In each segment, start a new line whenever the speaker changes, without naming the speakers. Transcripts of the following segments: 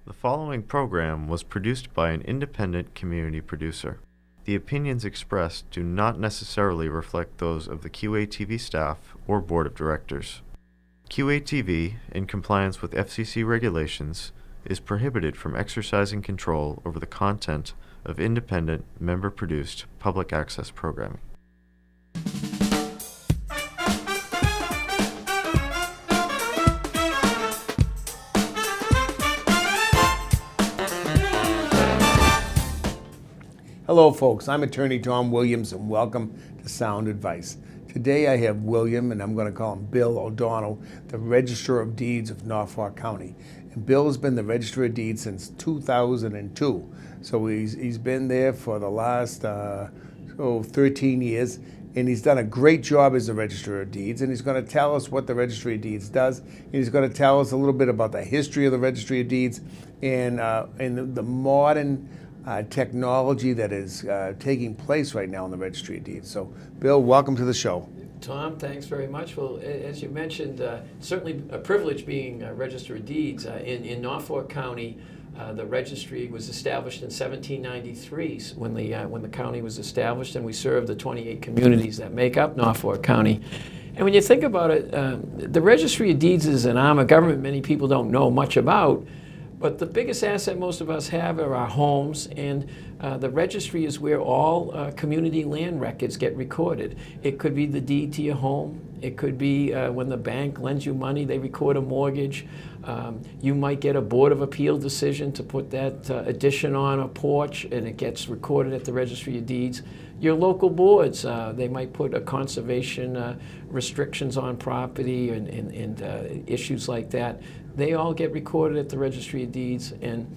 The following program was produced by an independent community producer. The opinions expressed do not necessarily reflect those of the QATV staff or board of directors. QATV, in compliance with FCC regulations, is prohibited from exercising control over the content of independent, member-produced public access programming.
Hello folks, I'm attorney Tom Williams and welcome to Sound Advice. Today I have William, and I'm going to call him Bill O'Donnell, the Registrar of Deeds of Norfolk County. And Bill has been the Registrar of Deeds since 2002. So he's been there for the last 13 years, and he's done a great job as the Registrar of Deeds, and he's going to tell us what the Registry of Deeds does, and he's going to tell us a little bit about the history of the Registry of Deeds and the modern technology that is taking place right now in the Registry of Deeds. So, Bill, welcome to the show.
Tom, thanks very much. Well, as you mentioned, certainly a privilege being a Registrar of Deeds. In Norfolk County, the registry was established in 1793 when the county was established, and we serve the 28 communities that make up Norfolk County. And when you think about it, the Registry of Deeds is an arm of government many people don't know much about. But the biggest asset most of us have are our homes, and the registry is where all community land records get recorded. It could be the deed to your home. It could be when the bank lends you money, they record a mortgage. You might get a Board of Appeal decision to put that addition on a porch, and it gets recorded at the Registry of Deeds. Your local boards, they might put a conservation restrictions on property and issues like that. They all get recorded at the Registry of Deeds. And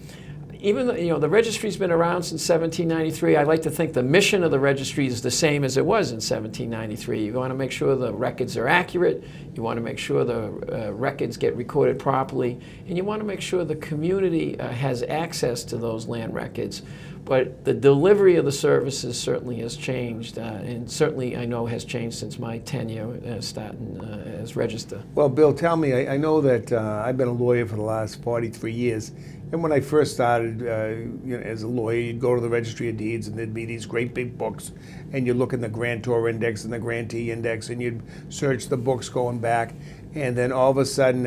even though, the registry's been around since 1793, I like to think the mission of the registry is the same as it was in 1793. You want to make sure the records are accurate, you want to make sure the records get recorded properly, and you want to make sure the community has access to those land records. But the delivery of the services certainly has changed, and certainly I know has changed since my tenure starting as Register.
Well, Bill, tell me, I know that I've been a lawyer for the last 43 years, and when I first started as a lawyer, you'd go to the Registry of Deeds, and there'd be these great big books, and you'd look in the grantor index and the grantee index, and you'd search the books going back, and then all of a sudden,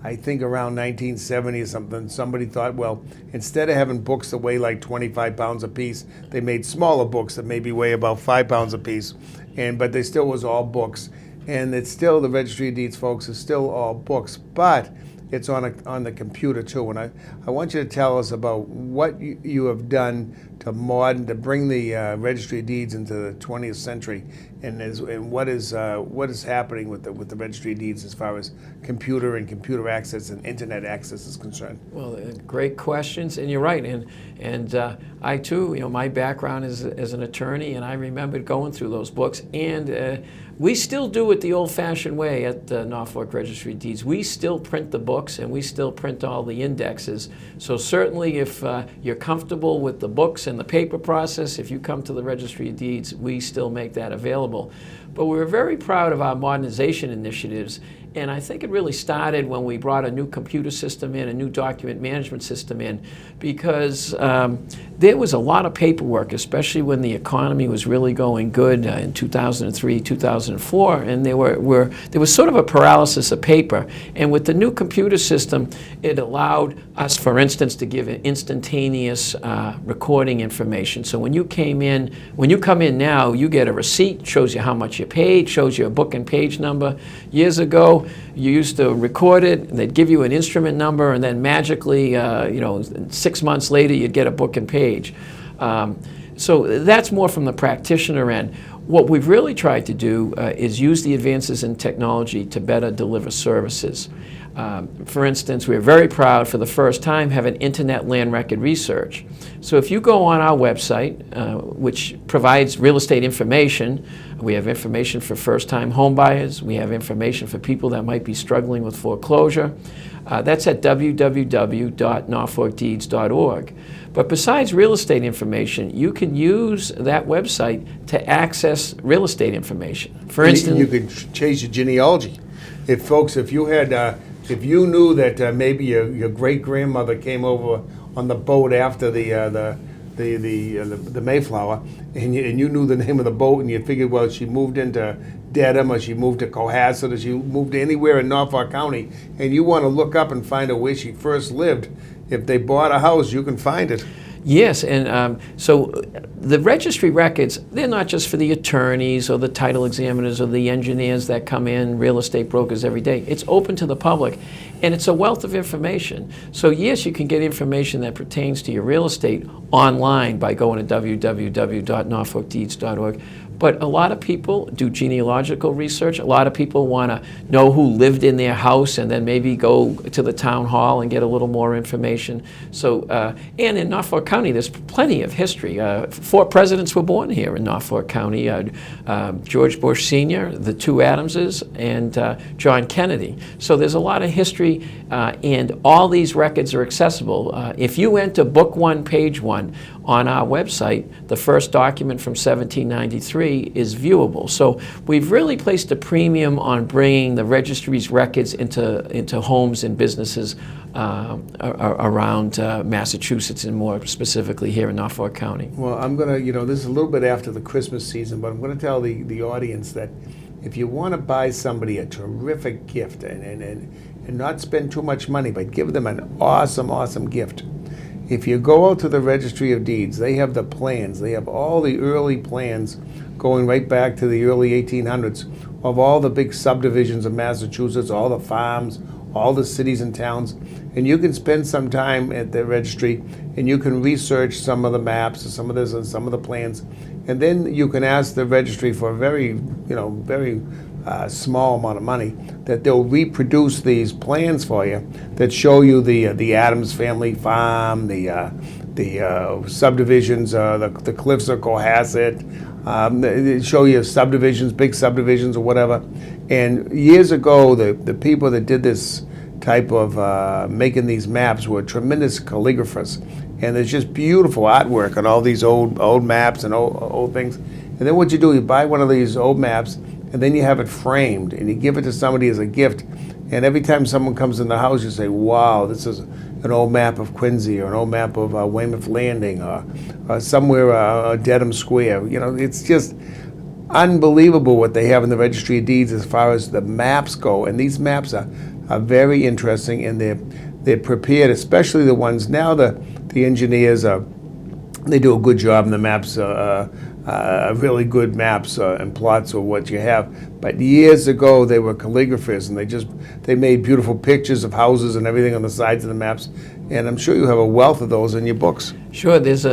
I think around 1970 or something, somebody thought, well, instead of having books that weigh like 25 pounds a piece, they made smaller books that maybe weigh about 5 pounds a piece, but they still was all books. And it's still, the Registry of Deeds, folks, is still all books, but it's on the computer too. And I want you to tell us about what you have done to bring the Registry of Deeds into the 20th century, and what is happening with the Registry of Deeds as far as computer access and internet access is concerned.
Well, great questions, and you're right. And I too, my background is as an attorney, and I remember going through those books. And we still do it the old-fashioned way at the Norfolk Registry of Deeds. We still print the books, and we still print all the indexes. So certainly, if you're comfortable with the books and the paper process, if you come to the Registry of Deeds, we still make that available. But we're very proud of our modernization initiatives, and I think it really started when we brought a new computer system in, a new document management system in, because there was a lot of paperwork, especially when the economy was really going good in 2003, 2004, and there was sort of a paralysis of paper. And with the new computer system, it allowed us, for instance, to give instantaneous recording information. So when you come in now, you get a receipt, shows you how much you paid, shows you a book and page number. Years ago, you used to record it, and they'd give you an instrument number, and then magically, 6 months later, you'd get a book and page. So that's more from the practitioner end. What we've really tried to do is use the advances in technology to better deliver services. For instance, we're very proud for the first time having internet land record research. So if you go on our website, which provides real estate information, we have information for first-time home buyers, we have information for people that might be struggling with foreclosure. That's at www.norfolkdeeds.org. But besides real estate information, you can use that website to access real estate information. For instance,
you could change your genealogy. If you had If you knew that maybe your great grandmother came over on the boat after the Mayflower, and you knew the name of the boat, and you figured, well, she moved into Dedham, or she moved to Cohasset, or she moved anywhere in Norfolk County, and you want to look up and find out where she first lived, if they bought a house, you can find it.
Yes, and so the registry records, they're not just for the attorneys or the title examiners or the engineers that come in, real estate brokers every day. It's open to the public, and it's a wealth of information. So yes, you can get information that pertains to your real estate online by going to www.norfolkdeeds.org. But a lot of people do genealogical research. A lot of people want to know who lived in their house and then maybe go to the town hall and get a little more information. So, and in Norfolk County, there's plenty of history. 4 presidents were born here in Norfolk County. George Bush Sr., the 2 Adamses, and John Kennedy. So there's a lot of history, and all these records are accessible. If you enter Book 1, Page 1 on our website, the first document from 1793 is viewable. So we've really placed a premium on bringing the registry's records into homes and businesses around Massachusetts, and more specifically here in Norfolk County.
Well, I'm going to, this is a little bit after the Christmas season, but I'm going to tell the audience that if you want to buy somebody a terrific gift and not spend too much money, but give them an awesome gift, if you go out to the Registry of Deeds, they have the plans. They have all the early plans going right back to the early 1800s of all the big subdivisions of Massachusetts, all the farms, all the cities and towns. And you can spend some time at the registry and you can research some of the maps and some of this and some of the plans. And then you can ask the registry for a very small amount of money that they'll reproduce these plans for you that show you the Adams family farm, the subdivisions, the cliffs of Cohasset. They show you subdivisions, big subdivisions or whatever. And years ago, the people that did this type of making these maps were tremendous calligraphers. And there's just beautiful artwork on all these old maps and old things. And then what you do, you buy one of these old maps, and then you have it framed, and you give it to somebody as a gift. And every time someone comes in the house, you say, wow, this is an old map of Quincy, or an old map of Weymouth Landing, or somewhere Dedham Square. It's just unbelievable what they have in the Registry of Deeds as far as the maps go. And these maps are very interesting, and they're prepared, especially the ones now. The engineers they do a good job in the maps. Really good maps and plots of what you have. But years ago, they were calligraphers, and they made beautiful pictures of houses and everything on the sides of the maps. And I'm sure you have a wealth of those in your books.
Sure, there's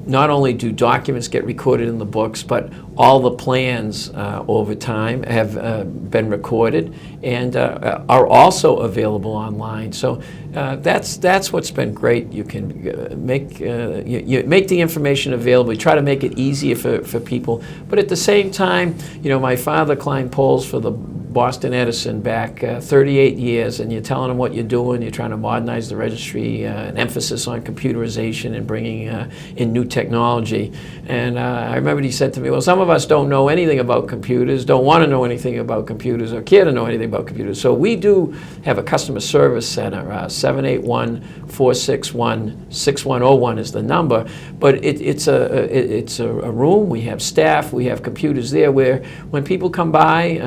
not only do documents get recorded in the books, but all the plans over time have been recorded and are also available online. So that's what's been great. You can make the information available. You try to make it easier for people, but at the same time, my father climbed poles for the Boston Edison back 38 years, and you're telling them what you're doing. You're trying to modernize the registry, an emphasis on computerization and bringing in new technology. And I remember he said to me, well, some of us don't know anything about computers, don't want to know anything about computers, or care to know anything about computers. So we do have a customer service center. 781-461-6101 is the number. But it's a room. We have staff. We have computers there where when people come by,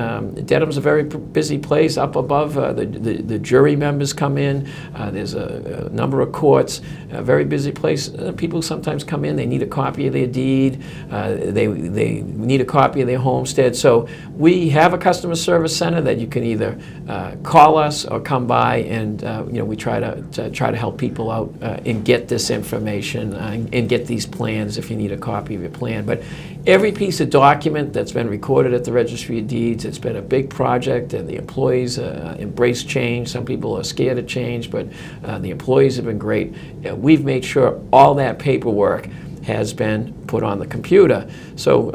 Dedham's a very busy place up above. The jury members come in. There's a number of courts. A very busy place. People sometimes come in. They need a copy of their deed. They need a copy of their homestead. So we have a customer service center that you can either call us or come by, and we try to help people out and get this information and get these plans if you need a copy of your plan. But every piece of document that's been recorded at the Registry of Deeds, it's been a big project, and the employees embrace change. Some people are scared of change, but the employees have been great. We've made sure all that paperwork has been put on the computer. So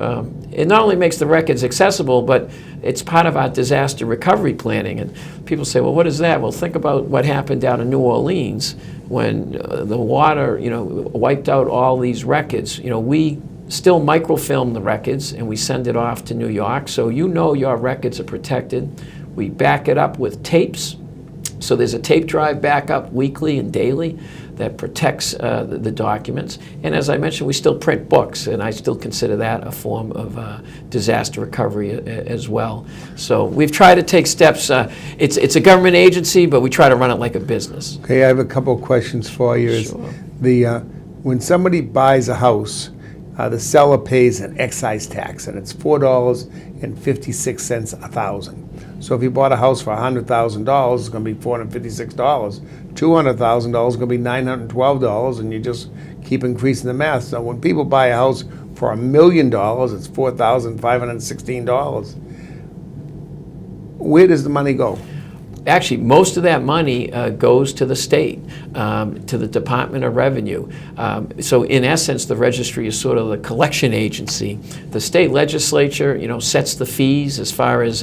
it not only makes the records accessible, but it's part of our disaster recovery planning. And people say, well, what is that? Well, think about what happened down in New Orleans when the water, wiped out all these records. We still microfilm the records, and we send it off to New York. So your records are protected. We back it up with tapes So there's a tape drive backup weekly and daily that protects the documents. And as I mentioned, we still print books, and I still consider that a form of disaster recovery as well. So we've tried to take steps. It's a government agency, but we try to run it like a business.
Okay, I have a couple of questions for you.
Sure.
When somebody buys a house, the seller pays an excise tax, and it's $4.56 a thousand. So if you bought a house for $100,000, it's going to be $456. $200,000 is going to be $912, and you just keep increasing the math. So when people buy a house for $1 million, it's $4,516. Where does the money go?
Actually, most of that money goes to the state, to the Department of Revenue. So in essence, the registry is sort of the collection agency. The state legislature, sets the fees. As far as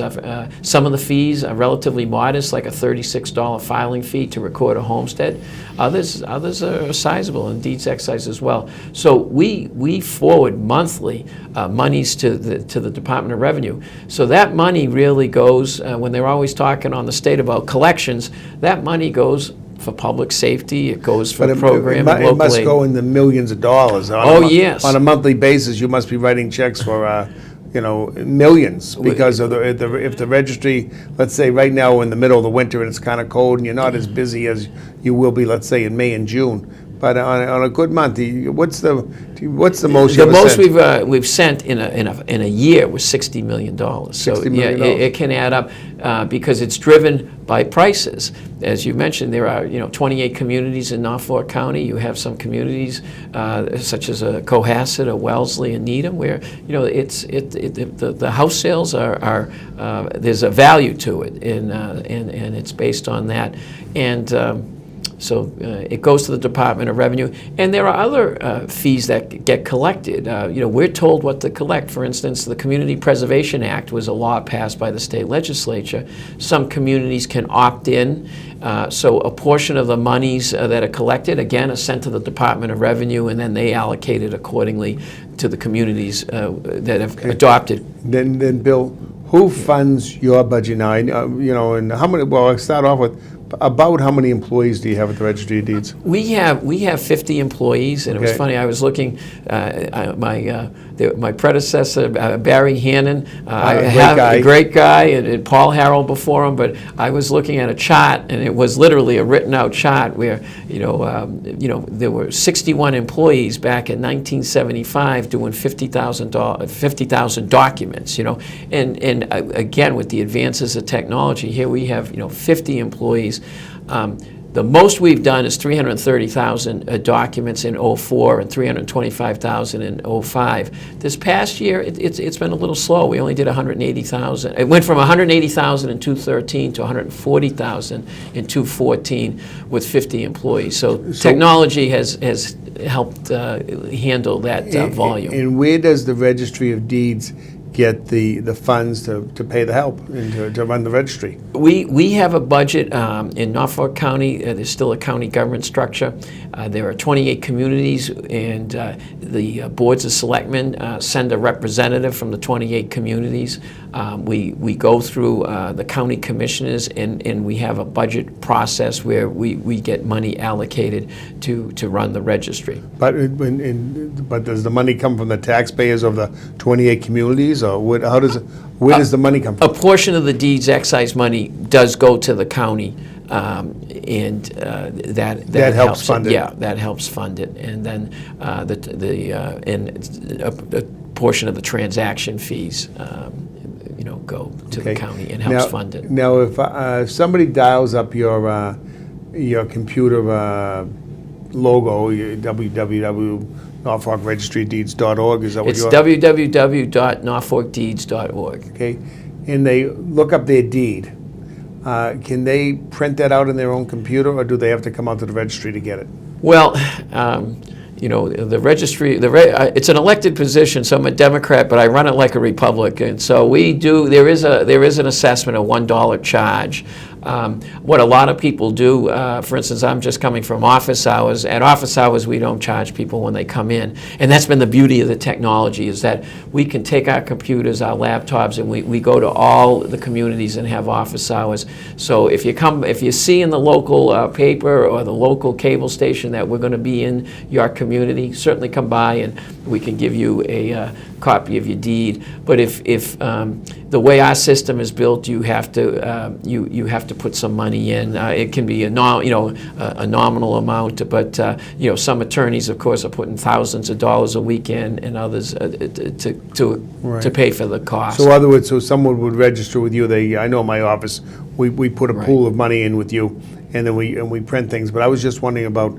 some of the fees are relatively modest, like a $36 filing fee to record a homestead. Others are sizable, and deeds excise as well. So we forward monthly monies to the Department of Revenue. So that money really goes, when they're always talking on the state about collections, that money goes for public safety, it goes for program and local
it must
aid.
go in the millions of dollars.
Yes.
On a monthly basis, you must be writing checks for millions, because of if the registry, let's say right now we're in the middle of the winter and it's kind of cold and you're not as busy as you will be, let's say, in May and June. But on a good month, what's the most?
The most we've sent in a year was $60 million. So
$60 million.
it can add up because it's driven by prices. As you mentioned, there are 28 communities in Norfolk County. You have some communities such as Cohasset or Wellesley and Needham, where the house sales are there's a value to it, and it's based on that. And so it goes to the Department of Revenue, and there are other fees that get collected. We're told what to collect. For instance, the Community Preservation Act was a law passed by the state legislature. Some communities can opt in, so a portion of the monies that are collected, again, are sent to the Department of Revenue, and then they allocate it accordingly to the communities that have adopted.
Then, Bill, who funds your budget now? And how many? Well, I'll start off with. About how many employees do you have at the Registry of Deeds?
We have 50 employees, and it was funny. I was looking. My predecessor, Barry Hannon, a great guy, and Paul Harrell before him. But I was looking at a chart, and it was literally a written-out chart where there were 61 employees back in 1975 doing 50,000 documents. And again, with the advances of technology, here we have 50 employees. The most we've done is 330,000 documents in 04 and 325,000 in 05. This past year, it's been a little slow. We only did 180,000. It went from 180,000 in 2013 to 140,000 in 2014 with 50 employees. So technology has helped handle that volume.
And where does the Registry of Deeds get the funds to pay the help and to run the registry?
We have a budget in Norfolk County. There's still a county government structure. There are 28 communities, and the boards of selectmen send a representative from the 28 communities. We go through the county commissioners, and we have a budget process where we get money allocated to run the registry.
But does the money come from the taxpayers of the 28 communities, or where does the money come from?
A portion of the deeds excise money does go to the county, and that helps fund it. Yeah, that helps fund it, and then a portion of the transaction fees, go to the county and helps fund it.
Now, if somebody dials up your computer logo, www.norfolkregistrydeeds.org, is that what you're?
It's www.norfolkdeeds.org.
Okay, and they look up their deed. Can they print that out in their own computer, or do they have to come out to the registry to get it?
Well, the registry, it's an elected position, so I'm a Democrat, but I run it like a Republican. So we do. There is an assessment, a $1 charge What a lot of people do, for instance, I'm just coming from office hours. At office hours, we don't charge people when they come in. And that's been the beauty of the technology, is that we can take our computers, our laptops, and we go to all the communities and have office hours. So if you see in the local paper or the local cable station that we're going to be in your community, certainly come by and we can give you a copy of your deed. But if the way our system is built, you have to put some money in. It can be a nominal amount, but some attorneys, of course, are putting thousands of dollars a week in, and others to pay for the cost.
So, in other words, so someone would register with you. I know in my office, we put a pool of money in with you, and then we print things. But I was just wondering about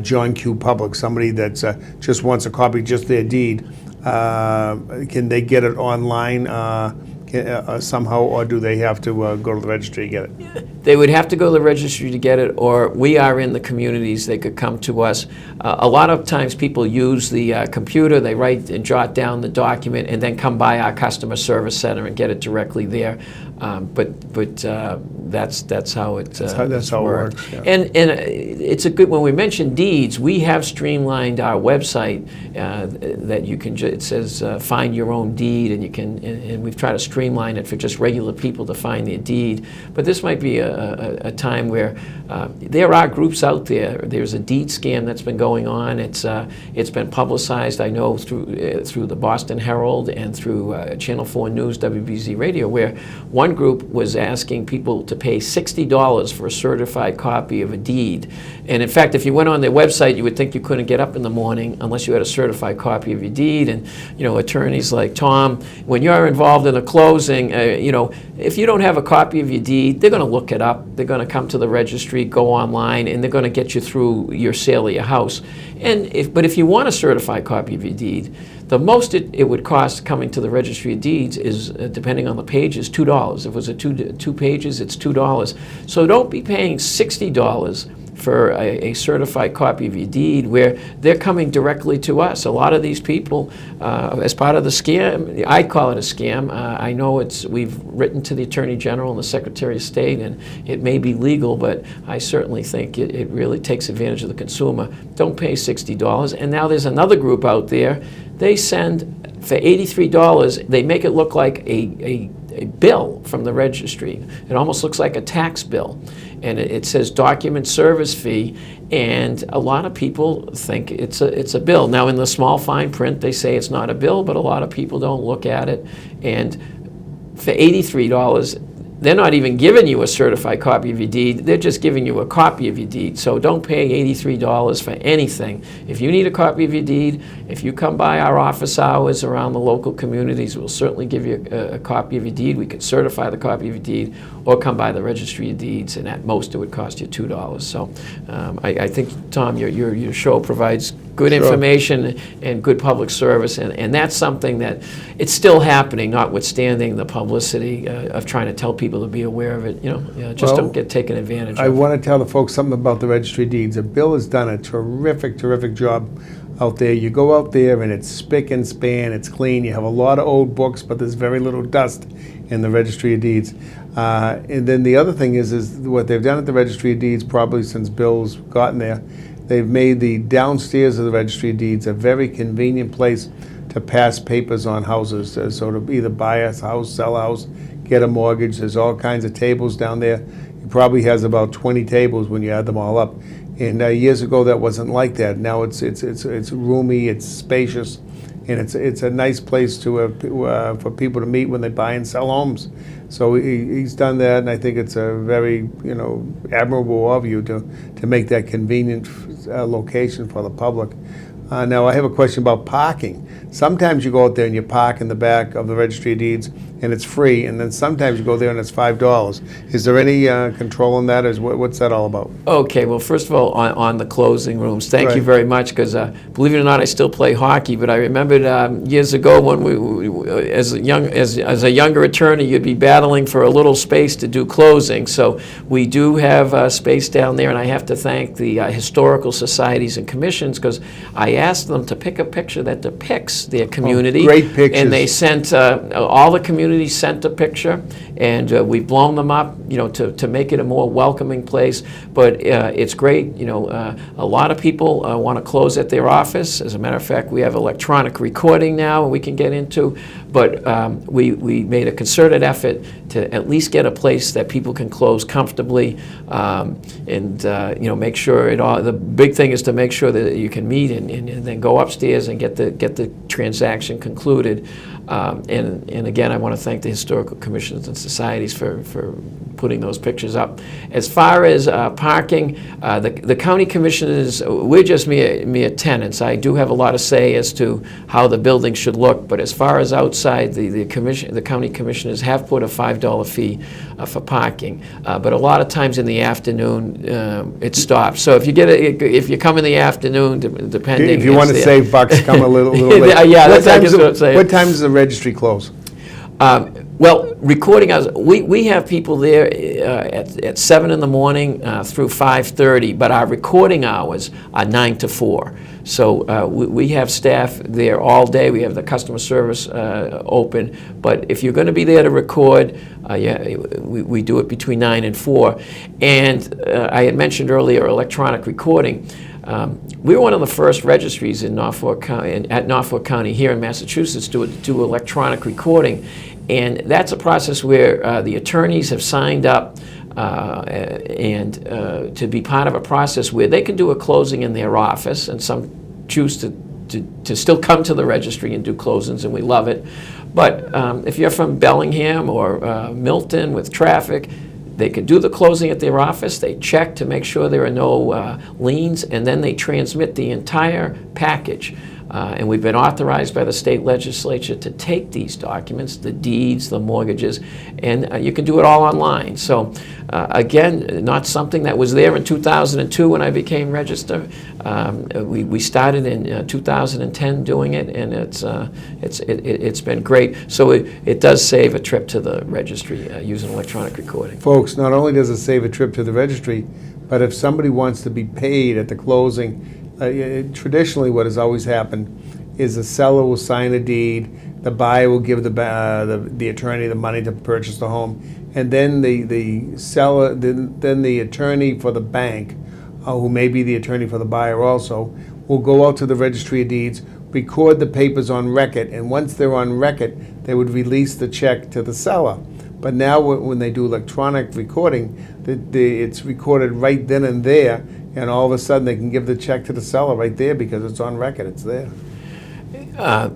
John Q. Public, somebody that's just wants a copy, just their deed. Can they get it online somehow, or do they have to go to the registry to get it?
They would have to go to the registry to get it, or we are in the communities. They could come to us. A lot of times people use the computer. They write and jot down the document and then come by our customer service center and get it directly there. But that's how it
works. Yeah.
And it's a good, when we mention deeds, we have streamlined our website that you can. It says find your own deed, and you can. And we've tried to streamline it for just regular people to find their deed. But this might be a time where there are groups out there. There's a deed scam that's been going on. It's been publicized, I know, through the Boston Herald and through Channel 4 News, WBZ Radio, where one group was asking people to pay $60 for a certified copy of a deed. And in fact, if you went on their website, you would think you couldn't get up in the morning unless you had a certified copy of your deed. And attorneys like Tom, when you're involved in a closing, if you don't have a copy of your deed, they're going to look it up. They're going to come to the registry, go online, and they're going to get you through your sale of your house. But if you want a certified copy of your deed, the most it would cost coming to the registry of deeds is, depending on the page, is $2. If it was two pages, it's $2. So don't be paying $60 for a certified copy of your deed, where they're coming directly to us. A lot of these people, as part of the scam, I call it a scam. I know we've written to the Attorney General and the Secretary of State, and it may be legal, but I certainly think it really takes advantage of the consumer. Don't pay $60. And now there's another group out there. They send, for $83, they make it look like a bill from the registry. It almost looks like a tax bill. And it says document service fee, and a lot of people think it's a bill. Now, in the small fine print, they say it's not a bill, but a lot of people don't look at it. And for $83, they're not even giving you a certified copy of your deed. They're just giving you a copy of your deed. So don't pay $83 for anything. If you need a copy of your deed, if you come by our office hours around the local communities, we'll certainly give you a copy of your deed. We can certify the copy of your deed, or come by the registry of deeds, and at most it would cost you $2. So I think, Tom, your show provides good information and good public service, and that's something that it's still happening, notwithstanding the publicity of trying to tell people to be aware of it. Don't get taken advantage of.
I want to tell the folks something about the registry of deeds. Bill has done a terrific job out there. You go out there and it's spick and span, it's clean. You have a lot of old books, but there's very little dust in the registry of deeds. And then the other thing is what they've done at the registry of deeds, probably since Bill's gotten there, they've made the downstairs of the registry of deeds a very convenient place to pass papers on houses. So to either buy a house, sell a house, get a mortgage. There's all kinds of tables down there. It probably has about 20 tables when you add them all up. And years ago that wasn't like that. Now it's roomy, it's spacious, and it's a nice place for people to meet when they buy and sell homes. So he's done that, and I think it's a very admirable of you to make that convenient location for the public. Now I have a question about parking. Sometimes you go out there and you park in the back of the registry of deeds and it's free, and then sometimes you go there and it's $5. Is there any control on that, or what's that all about?
Okay, well, first of all, on the closing rooms, thank you very much, because believe it or not, I still play hockey, but I remembered years ago when we as a younger attorney, you'd be battling for a little space to do closing. So we do have space down there, and I have to thank the historical societies and commissions, because I asked them to pick a picture that depicts their community.
Great pictures.
And they sent all the community community center picture, and we've blown them up, to make it a more welcoming place. But it's great. A lot of people want to close at their office. As a matter of fact, we have electronic recording now we can get into. But we made a concerted effort to at least get a place that people can close comfortably, and make sure the big thing is to make sure that you can meet and then go upstairs and get the transaction concluded. And again, I want to thank the historical commissions and societies for putting those pictures up. As far as parking, the county commissioners, we're just mere tenants. I do have a lot of say as to how the building should look, but as far as outside, the county commissioners have put a $5 fee for parking. But a lot of times in the afternoon, it stops. So if you come in the afternoon, depending,
if you want to save bucks, come a little late.
Yeah, that's what I'm saying.
What time does the registry close?
Well, recording hours, we have people there at 7 in the morning through 5:30, but our recording hours are 9 to 4. So we have staff there all day. We have the customer service open. But if you're going to be there to record, we do it between 9 and 4. And I had mentioned earlier electronic recording. We were one of the first registries in Norfolk County here in Massachusetts to do electronic recording. And that's a process where the attorneys have signed up and to be part of a process where they can do a closing in their office, and some choose to still come to the registry and do closings, and we love it. But if you're from Bellingham or Milton with traffic, they could do the closing at their office. They check to make sure there are no liens, and then they transmit the entire package. And we've been authorized by the state legislature to take these documents, the deeds, the mortgages, and you can do it all online. So again, not something that was there in 2002 when I became registered. We started in 2010 doing it, and it's been great. So it does save a trip to the registry using electronic recording.
Folks, not only does it save a trip to the registry, but if somebody wants to be paid at the closing, traditionally what has always happened is the seller will sign a deed, the buyer will give the attorney the money to purchase the home, and then the seller, then the attorney for the bank, who may be the attorney for the buyer also, will go out to the registry of deeds, record the papers on record, and once they're on record, they would release the check to the seller. But now when they do electronic recording, it's recorded right then and there, and all of a sudden they can give the check to the seller right there because it's on record, it's there.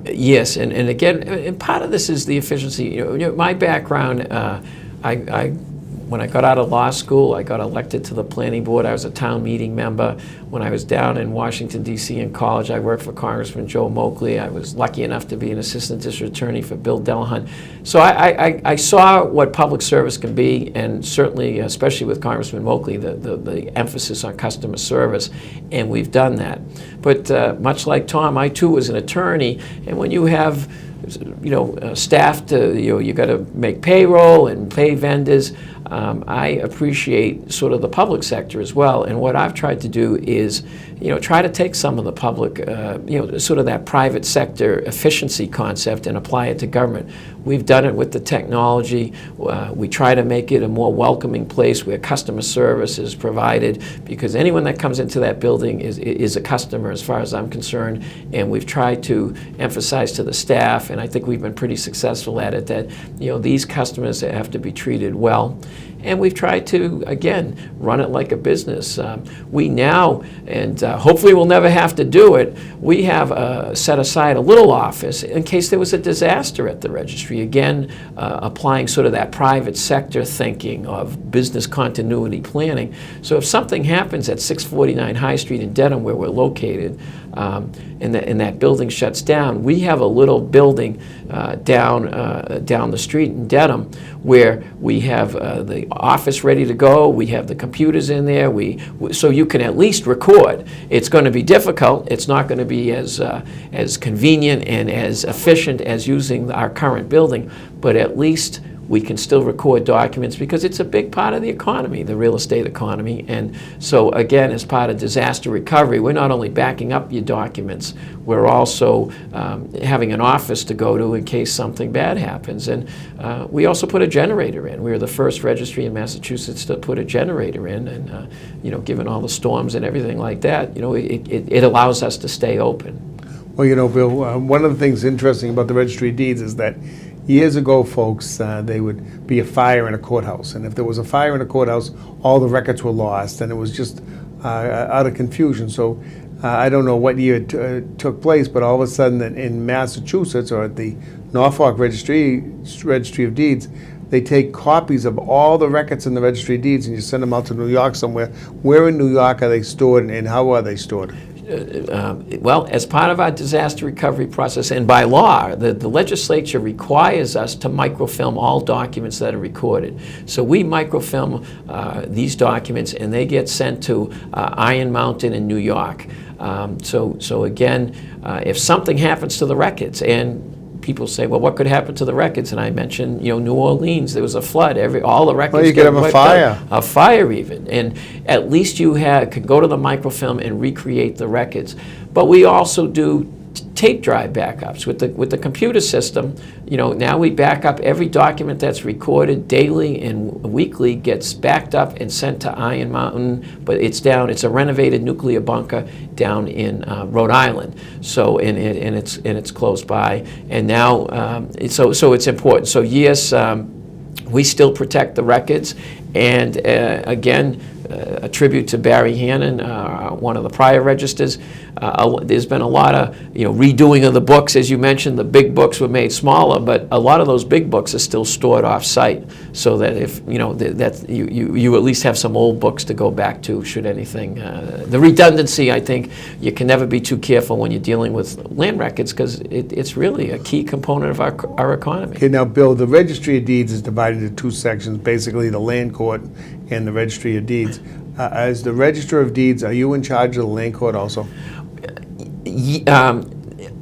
Yes, and again, and part of this is the efficiency. My background, when I got out of law school, I got elected to the planning board. I was a town meeting member. When I was down in Washington, D.C. in college, I worked for Congressman Joe Moakley. I was lucky enough to be an assistant district attorney for Bill Delahunt. So I saw what public service can be, and certainly, especially with Congressman Moakley, the emphasis on customer service, and we've done that. But much like Tom, I too was an attorney, and when you have staff to, you got to make payroll and pay vendors. I appreciate sort of the public sector as well, and what I've tried to do is, try to take some of the public, sort of that private sector efficiency concept and apply it to government. We've done it with the technology. We try to make it a more welcoming place where customer service is provided, because anyone that comes into that building is a customer as far as I'm concerned, and we've tried to emphasize to the staff, and I think we've been pretty successful at it, that these customers have to be treated well. And we've tried to, again, run it like a business. We now, and hopefully we'll never have to do it, we have set aside a little office in case there was a disaster at the registry. Again, applying sort of that private sector thinking of business continuity planning. So if something happens at 649 High Street in Dedham, where we're located, and that building shuts down, we have a little building down the street in Dedham where we have the office ready to go. We have the computers in there. So you can at least record. It's going to be difficult. It's not going to be as convenient and as efficient as using our current building, but at least we can still record documents because it's a big part of the economy, the real estate economy. And so again, as part of disaster recovery, we're not only backing up your documents, we're also having an office to go to in case something bad happens. And we also put a generator in. We were the first registry in Massachusetts to put a generator in, and given all the storms and everything like that, it allows us to stay open.
Well, Bill, one of the things interesting about the Registry of Deeds is that years ago, folks, they would be a fire in a courthouse, and if there was a fire in a courthouse, all the records were lost, and it was just out of confusion. So I don't know what year it took place, but all of a sudden in Massachusetts, or at the Norfolk Registry of Deeds, they take copies of all the records in the Registry of Deeds and you send them out to New York somewhere. Where in New York are they stored, and how are they stored?
Well, as part of our disaster recovery process, and by law, the legislature requires us to microfilm all documents that are recorded. So we microfilm these documents, and they get sent to Iron Mountain in New York. So again, if something happens to the records, and people say, well, what could happen to the records? And I mentioned, New Orleans, there was a flood. All the records.
Well, you could have a fire.
A fire even. And at least you could go to the microfilm and recreate the records. But we also do tape drive backups with the computer system. Now we back up every document that's recorded daily and weekly, gets backed up and sent to Iron Mountain, but it's a renovated nuclear bunker down in Rhode Island. So and it's close by, and now so it's important. So yes, we still protect the records, and again, a tribute to Barry Hannon, one of the prior registers. There's been a lot of redoing of the books, as you mentioned. The big books were made smaller, but a lot of those big books are still stored off-site, so that if that you at least have some old books to go back to should anything. The redundancy, I think, you can never be too careful when you're dealing with land records because it's really a key component of our economy.
Okay, now Bill, the Registry of Deeds is divided into two sections, basically the Land Court and the Registry of Deeds. As the Register of Deeds, are you in charge of the Land Court also?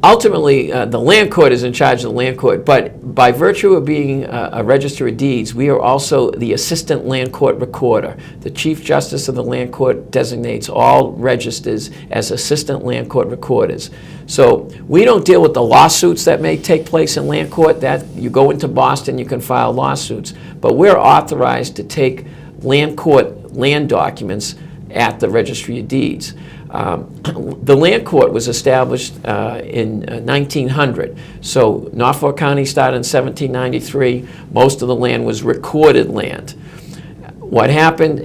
Ultimately, the Land Court is in charge of the Land Court, but by virtue of being a Register of Deeds, we are also the Assistant Land Court Recorder. The Chief Justice of the Land Court designates all registers as Assistant Land Court Recorders. So we don't deal with the lawsuits that may take place in Land Court. That you go into Boston, you can file lawsuits, but we're authorized to take Land Court land documents at the Registry of Deeds. The Land Court was established in 1900. So Norfolk County started in 1793. Most of the land was recorded land. What happened,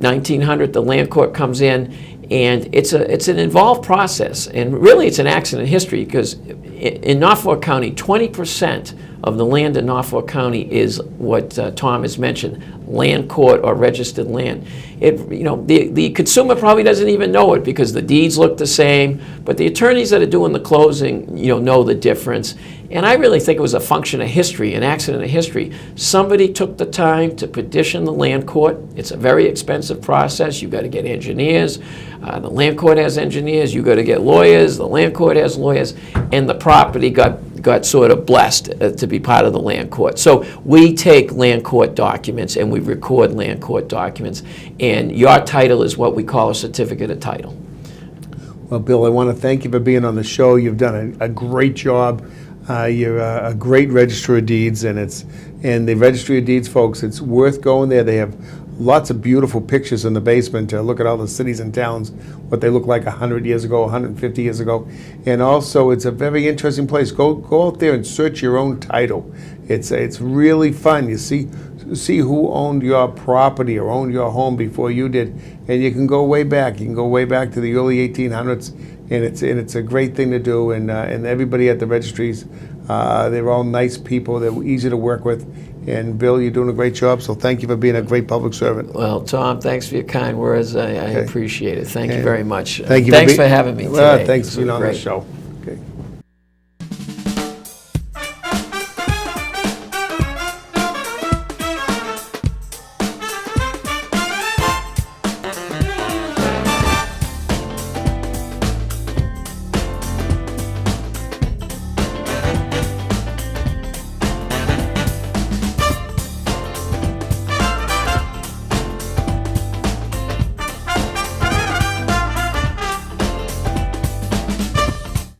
1900, the Land Court comes in, and it's an involved process. And really it's an accident history because in Norfolk County, 20% of the land in Norfolk County is what Tom has mentioned, land court or registered land. The consumer probably doesn't even know it because the deeds look the same, but the attorneys that are doing the closing, know the difference. And I really think it was a function of history, an accident of history. Somebody took the time to petition the land court. It's a very expensive process. You've got to get engineers. The land court has engineers. You've got to get lawyers. The land court has lawyers. And the property got sort of blessed to be part of the land court. So we take land court documents and we record land court documents. And your title is what we call a certificate of title.
Well, Bill, I want to thank you for being on the show. You've done a great job. You're a great Registrar of Deeds, and the Registry of Deeds, folks, it's worth going there. They have lots of beautiful pictures in the basement to look at all the cities and towns, what they look like 100 years ago, 150 years ago. And also, it's a very interesting place. Go out there and search your own title. It's really fun. You see who owned your property or owned your home before you did, and you can go way back. You can go way back to the early 1800s, and it's a great thing to do. And everybody at the registries, they're all nice people. They're easy to work with. And Bill, you're doing a great job, so thank you for being a great public servant.
Well, Tom, thanks for your kind words. I appreciate it. Thank you very much.
Thanks for having me today. Thanks for being on the show.